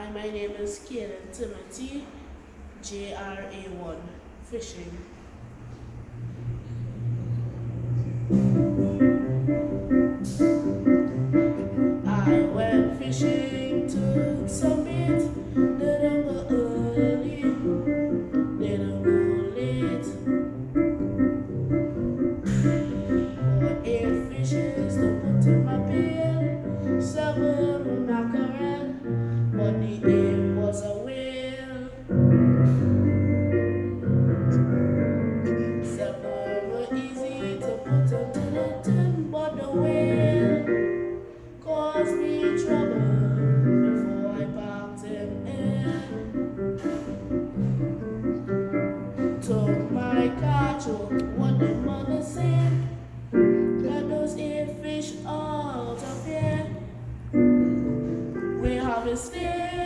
Hi, my name is Kayden Timothy, JR-A1, fishing. I went fishing to Summit, didn't go early, didn't go late. For 8 fishes to put in my pail, 7 were mackerel, but the 8th was a whale. 7 were easy to put into the tin, but the whale caused me trouble before I packed him in. Took my catch, what the mother said, let those 8 fish out of here. We harvested